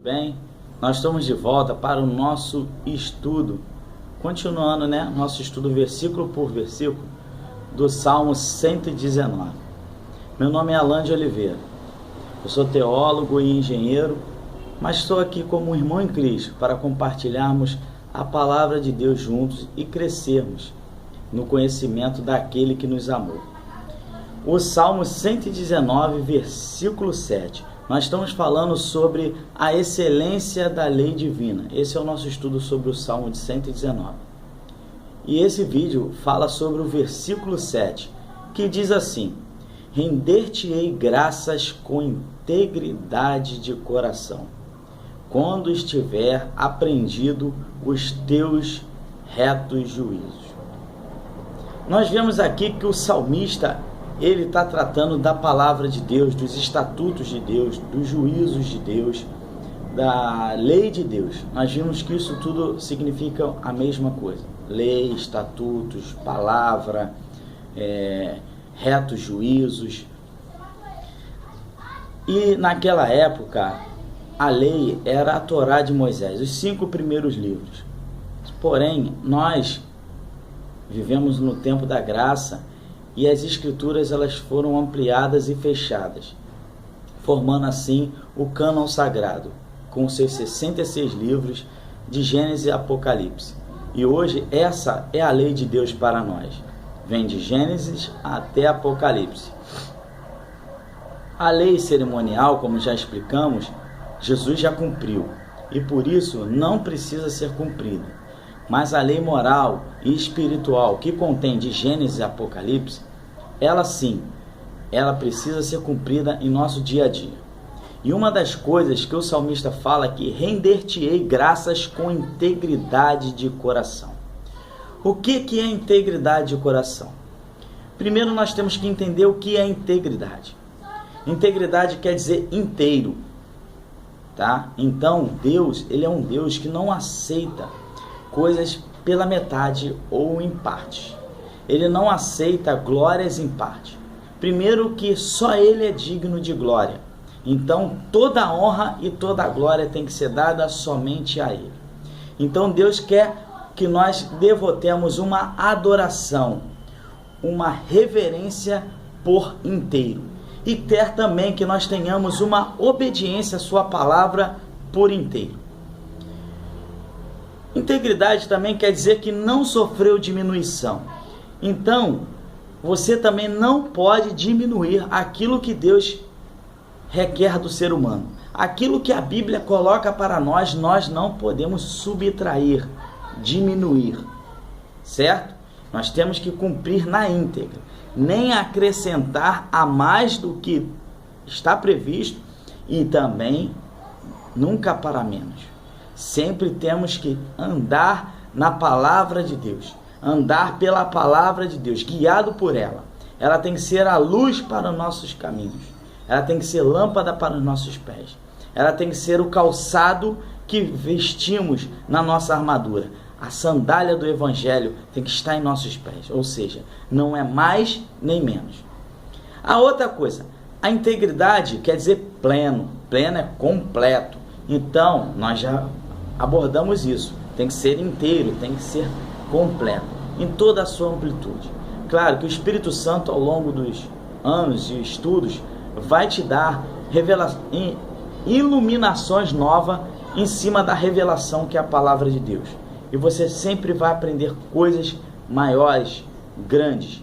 Bem, nós estamos de volta para o nosso estudo, continuando, nosso estudo versículo por versículo do Salmo 119. Meu nome é Alan de Oliveira, eu sou teólogo e engenheiro, mas estou aqui como um irmão em Cristo para compartilharmos a palavra de Deus juntos e crescermos no conhecimento daquele que nos amou. O Salmo 119, versículo 7. Nós estamos falando sobre a excelência da lei divina. Esse é o nosso estudo sobre o Salmo de 119. E esse vídeo fala sobre o versículo 7, que diz assim: render-te-ei graças com integridade de coração, quando estiver aprendido os teus retos juízos. Nós vemos aqui que o salmista ele está tratando da palavra de Deus, dos estatutos de Deus, dos juízos de Deus, da lei de Deus. Nós vimos que isso tudo significa a mesma coisa: lei, estatutos, palavra, retos juízos. E naquela época, a lei era a Torá de Moisés, os 5 primeiros livros. Porém, nós vivemos no tempo da graça e as escrituras elas foram ampliadas e fechadas, formando assim o cânon sagrado, com seus 66 livros de Gênesis e Apocalipse. E hoje essa é a lei de Deus para nós. Vem de Gênesis até Apocalipse. A lei cerimonial, como já explicamos, Jesus já cumpriu e por isso não precisa ser cumprida. Mas a lei moral e espiritual que contém de Gênesis e Apocalipse, ela sim, ela precisa ser cumprida em nosso dia a dia. E uma das coisas que o salmista fala é que render-te-ei graças com integridade de coração. O que é integridade de coração? Primeiro nós temos que entender o que é integridade. Integridade quer dizer inteiro, tá? Então Deus, ele é um Deus que não aceita coisas pela metade ou em parte. Ele não aceita glórias em parte. Primeiro que só ele é digno de glória. Então toda a honra e toda a glória tem que ser dada somente a ele. Então Deus quer que nós devotemos uma adoração, uma reverência por inteiro. E quer também que nós tenhamos uma obediência à sua palavra por inteiro. Integridade também quer dizer que não sofreu diminuição. Então, você também não pode diminuir aquilo que Deus requer do ser humano. Aquilo que a Bíblia coloca para nós, nós não podemos subtrair, diminuir, certo? Nós temos que cumprir na íntegra, nem acrescentar a mais do que está previsto e também nunca para menos. Sempre temos que andar na palavra de Deus, andar pela palavra de Deus, guiado por ela. Ela tem que ser a luz para os nossos caminhos, ela tem que ser lâmpada para os nossos pés, ela tem que ser o calçado que vestimos na nossa armadura. A sandália do Evangelho tem que estar em nossos pés, ou seja, não é mais nem menos. A outra coisa, a integridade quer dizer pleno, pleno é completo. Então, nós já abordamos isso, tem que ser inteiro, tem que ser completo, em toda a sua amplitude. Claro que o Espírito Santo, ao longo dos anos de estudos, vai te dar iluminações novas em cima da revelação que é a palavra de Deus. E você sempre vai aprender coisas maiores, grandes.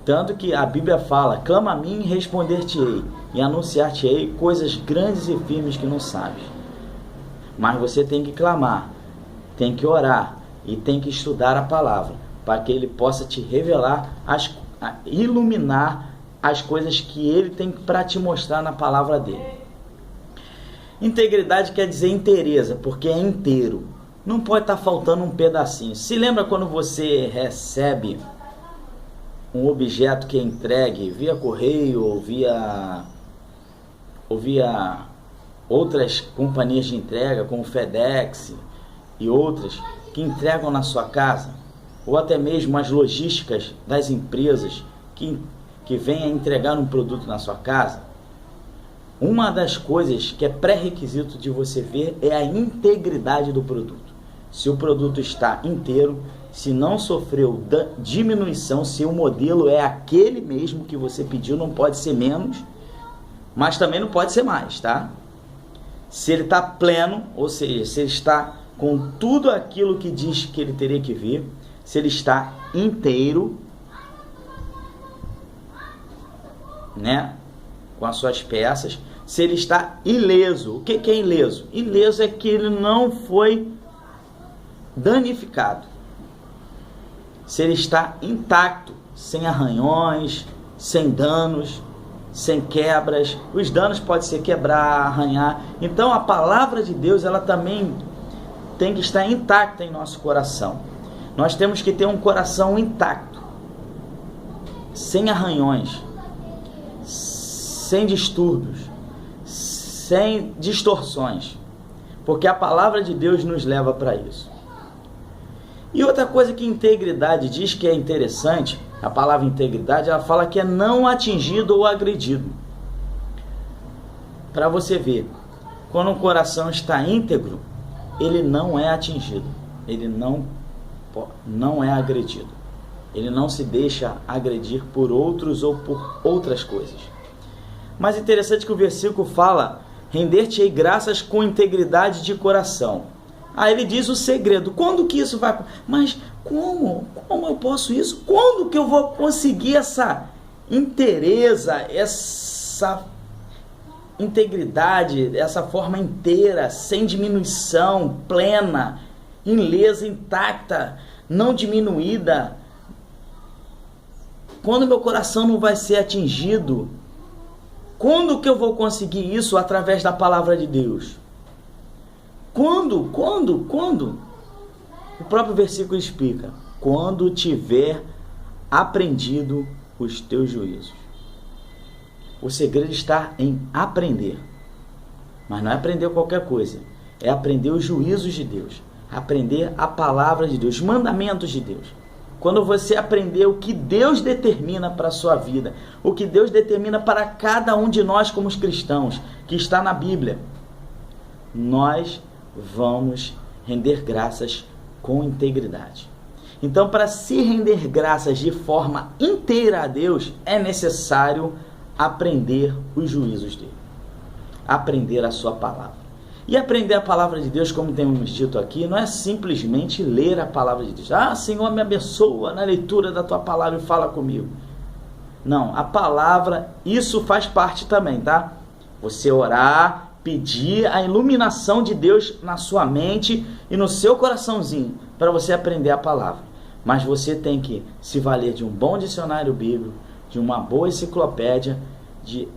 Tanto que a Bíblia fala: clama a mim e responder-te-ei, e anunciar-te-ei coisas grandes e firmes que não sabes. Mas você tem que clamar, tem que orar e tem que estudar a palavra, para que ele possa te revelar, iluminar as coisas que ele tem para te mostrar na palavra dele. Integridade quer dizer inteireza, porque é inteiro. Não pode estar faltando um pedacinho. Se lembra quando você recebe um objeto que é entregue via correio ou via outras companhias de entrega, como FedEx e outras, que entregam na sua casa, ou até mesmo as logísticas das empresas que vêm a entregar um produto na sua casa? uma das coisas que é pré-requisito de você ver é a integridade do produto. Se o produto está inteiro, se não sofreu diminuição, se o modelo é aquele mesmo que você pediu, não pode ser menos, mas também não pode ser mais, tá? Se ele está pleno, ou seja, se ele está com tudo aquilo que diz que ele teria que vir, se ele está inteiro, né, com as suas peças, se ele está ileso. O que é ileso? Ileso é que ele não foi danificado. Se ele está intacto, sem arranhões, sem danos, sem quebras. Os danos podem ser quebrar, arranhar. Então a palavra de Deus, ela também tem que estar intacta em nosso coração. Nós temos que ter um coração intacto, sem arranhões, sem distúrbios, sem distorções, porque a palavra de Deus nos leva para isso. E outra coisa que integridade diz que é interessante, a palavra integridade, ela fala que é não atingido ou agredido. Para você ver, quando o coração está íntegro, ele não é atingido, ele não é agredido, ele não se deixa agredir por outros ou por outras coisas. Mas interessante que o versículo fala: render-te-ei graças com integridade de coração. Aí ele diz o segredo. Quando que isso vai... Mas como eu posso isso? Quando que eu vou conseguir essa inteireza, essa integridade, essa forma inteira, sem diminuição, plena, ilesa, intacta, não diminuída? Quando meu coração não vai ser atingido? Quando que eu vou conseguir isso? Através da palavra de Deus. Quando? O próprio versículo explica: quando tiver aprendido os teus juízos. O segredo está em aprender. Mas não é aprender qualquer coisa. É aprender os juízos de Deus. Aprender a palavra de Deus, os mandamentos de Deus. Quando você aprender o que Deus determina para a sua vida, o que Deus determina para cada um de nós como cristãos, que está na Bíblia, nós vamos render graças com integridade. Então, para se render graças de forma inteira a Deus, é necessário aprender os juízos dele, aprender a sua palavra. E aprender a palavra de Deus, como temos dito aqui, não é simplesmente ler a palavra de Deus. Ah, Senhor, me abençoa na leitura da tua palavra e fala comigo. Não, a palavra, isso faz parte também, tá? Você orar, pedir a iluminação de Deus na sua mente e no seu coraçãozinho, para você aprender a palavra. Mas você tem que se valer de um bom dicionário bíblico, de uma boa enciclopédia, de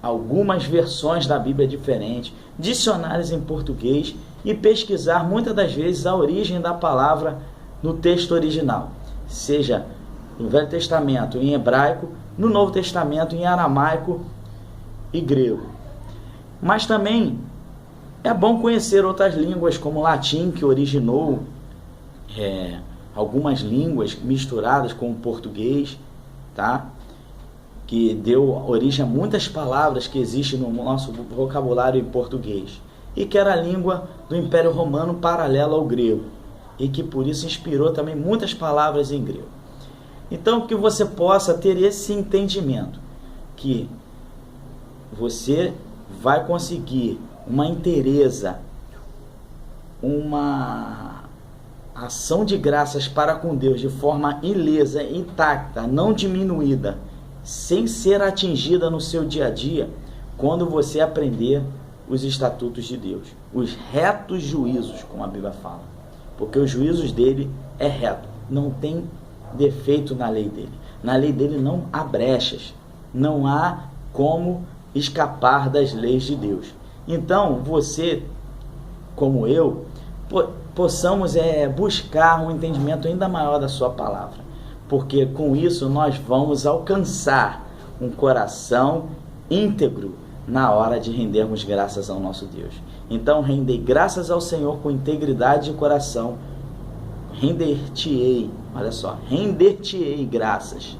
algumas versões da Bíblia diferentes, dicionários em português, e pesquisar muitas das vezes a origem da palavra no texto original, seja no Velho Testamento em hebraico, no Novo Testamento em aramaico e grego. Mas também é bom conhecer outras línguas, como o latim, que originou algumas línguas misturadas com o português, tá? Que deu origem a muitas palavras que existem no nosso vocabulário em português, e que era a língua do Império Romano paralela ao grego, e que por isso inspirou também muitas palavras em grego. Então, que você possa ter esse entendimento, que você vai conseguir uma inteireza, uma ação de graças para com Deus de forma ilesa, intacta, não diminuída, sem ser atingida no seu dia a dia, quando você aprender os estatutos de Deus, os retos juízos, como a Bíblia fala, porque os juízos dele é reto, não tem defeito na lei dele. Na lei dele não há brechas, não há como escapar das leis de Deus. Então, você, como eu, possamos buscar um entendimento ainda maior da sua palavra, porque com isso nós vamos alcançar um coração íntegro na hora de rendermos graças ao nosso Deus. Então, rendei graças ao Senhor com integridade de coração, render-te-ei, olha só, render-te-ei graças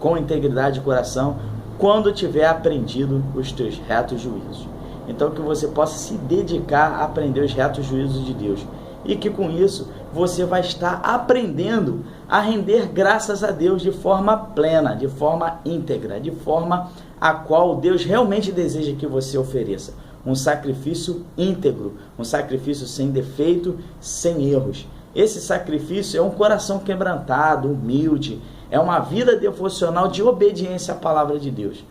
com integridade de coração, quando tiver aprendido os teus retos juízos. Então que você possa se dedicar a aprender os retos juízos de Deus. E que com isso você vai estar aprendendo a render graças a Deus de forma plena, de forma íntegra, de forma a qual Deus realmente deseja que você ofereça. Um sacrifício íntegro, um sacrifício sem defeito, sem erros. Esse sacrifício é um coração quebrantado, humilde, é uma vida devocional de obediência à palavra de Deus.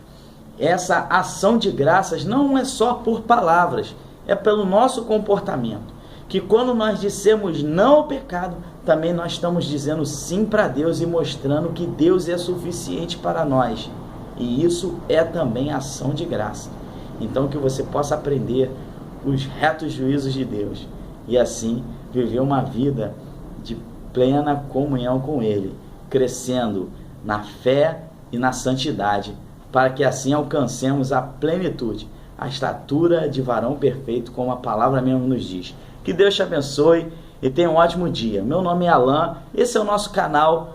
Essa ação de graças não é só por palavras, é pelo nosso comportamento. Que quando nós dissemos não ao pecado, também nós estamos dizendo sim para Deus e mostrando que Deus é suficiente para nós. E isso é também ação de graça. Então que você possa aprender os retos juízos de Deus e assim viver uma vida de plena comunhão com Ele, crescendo na fé e na santidade, para que assim alcancemos a plenitude, a estatura de varão perfeito, como a palavra mesmo nos diz. Que Deus te abençoe e tenha um ótimo dia. Meu nome é Alan, esse é o nosso canal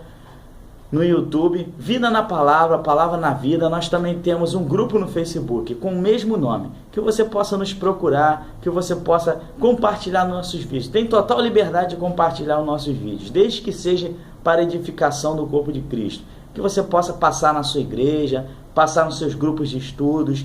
no YouTube, Vida na Palavra, Palavra na Vida. Nós também temos um grupo no Facebook com o mesmo nome, que você possa nos procurar, que você possa compartilhar nossos vídeos. Tem total liberdade de compartilhar os nossos vídeos, desde que seja para edificação do corpo de Cristo. Que você possa passar na sua igreja, passar nos seus grupos de estudos,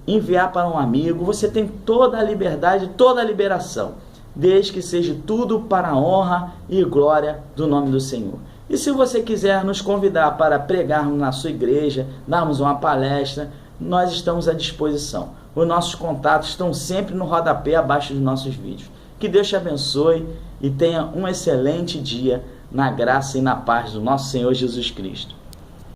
enviar para um amigo. Você tem toda a liberdade, toda a liberação, desde que seja tudo para a honra e glória do nome do Senhor. E se você quiser nos convidar para pregarmos na sua igreja, darmos uma palestra, nós estamos à disposição. Os nossos contatos estão sempre no rodapé abaixo dos nossos vídeos. Que Deus te abençoe e tenha um excelente dia na graça e na paz do nosso Senhor Jesus Cristo.